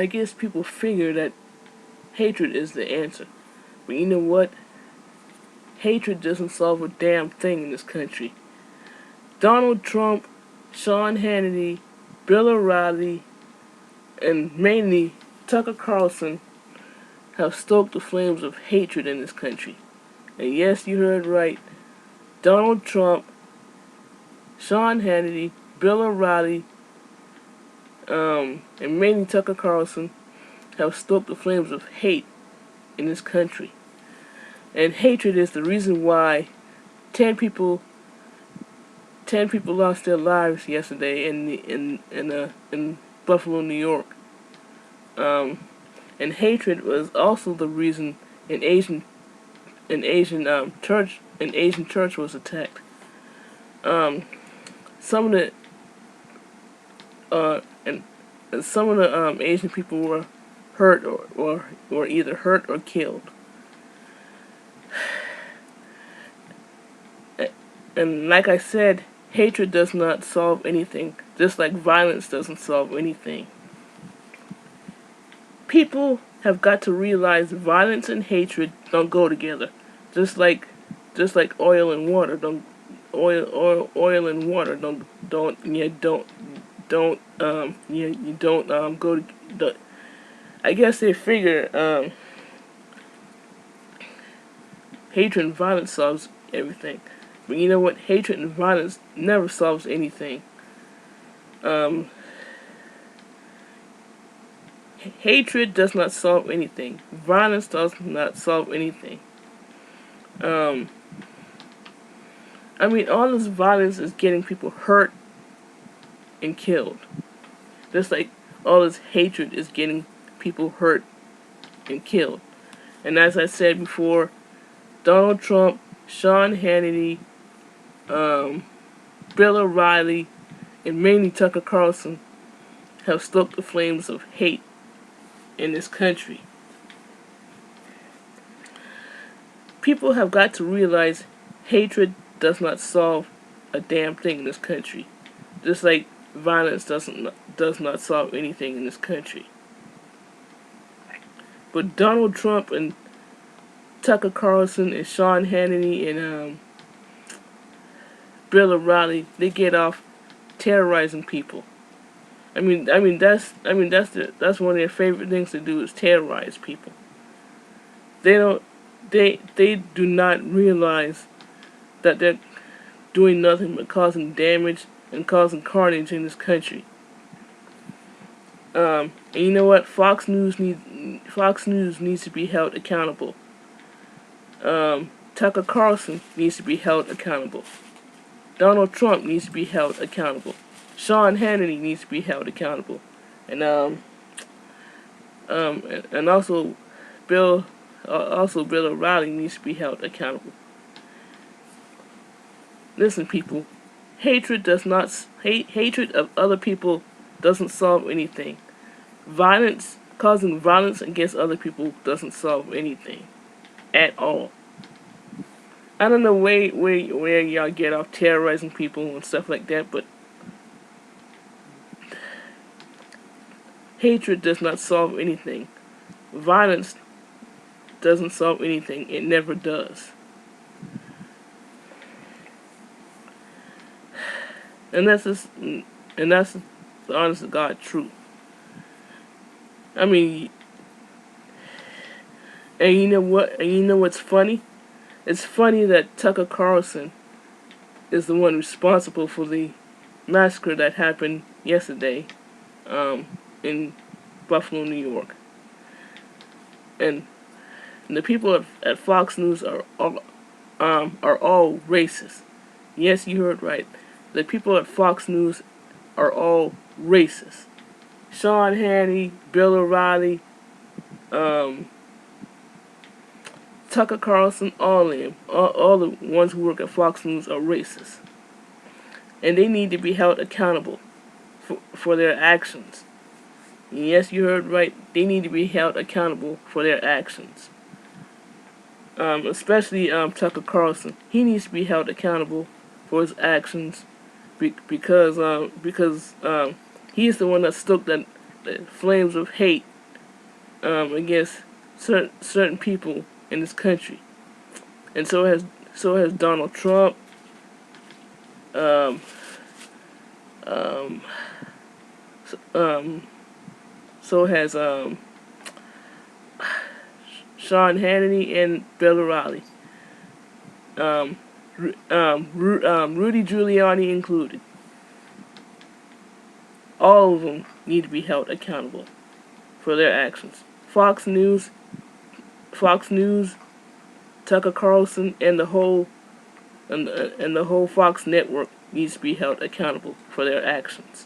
I guess people figure that hatred is the answer. But you know what? Hatred doesn't solve a damn thing in this country. Donald Trump, Sean Hannity, Bill O'Reilly, and mainly Tucker Carlson have stoked the flames of hatred in this country. And yes, you heard right. Donald Trump, Sean Hannity, Bill O'Reilly, and mainly Tucker Carlson have stoked the flames of hate in this country. And hatred is the reason why 10 people 10 people lost their lives yesterday in Buffalo, New York. And hatred was also the reason an Asian church was attacked. Some of the and some of the Asian people were hurt or either hurt or killed. And like I said, hatred does not solve anything, just like violence doesn't solve anything. People have got to realize violence and hatred don't go together. Just like oil and water oil and water don't go to. I guess they figure hatred and violence solves everything. But you know what? Hatred and violence never solves anything. Hatred does not solve anything. Violence does not solve anything. I mean, all this violence is getting people hurt and killed. Just like all this hatred is getting people hurt and killed. And as I said before, Donald Trump, Sean Hannity, Bill O'Reilly, and mainly Tucker Carlson have stoked the flames of hate in this country. People have got to realize hatred does not solve a damn thing in this country. Just like violence does not solve anything in this country. But Donald Trump and Tucker Carlson and Sean Hannity and Bill O'Reilly, they get off terrorizing people. That's one of their favorite things to do is terrorize people. They do not realize that they're doing nothing but causing damage and causing carnage in this country. And you know what? Fox News needs to be held accountable. Tucker Carlson needs to be held accountable. Donald Trump needs to be held accountable. Sean Hannity needs to be held accountable, and also Bill O'Reilly needs to be held accountable. Listen, people, hatred of other people doesn't solve anything. Causing violence against other people doesn't solve anything at all. I don't know where y'all get off terrorizing people and stuff like that, but hatred does not solve anything. Violence doesn't solve anything. It never does. And that's the honest to God truth. I mean, and you know what? And you know what's funny? It's funny that Tucker Carlson is the one responsible for the massacre that happened yesterday in Buffalo, New York. And the people at Fox News are all racist. Yes, you heard right. The people at Fox News are all racist. Sean Hannity, Bill O'Reilly, Tucker Carlson, all of them, all the ones who work at Fox News are racist. And they need to be held accountable for their actions. Yes, you heard right. They need to be held accountable for their actions. Especially Tucker Carlson. He needs to be held accountable for his actions because he is the one that stoked the flames of hate against certain people in this country, and so has Donald Trump. Um, um, so, so has Sean Hannity and Bill O'Reilly. Um, Rudy Giuliani included. All of them need to be held accountable for their actions. Fox News, Tucker Carlson, and the whole Fox network needs to be held accountable for their actions.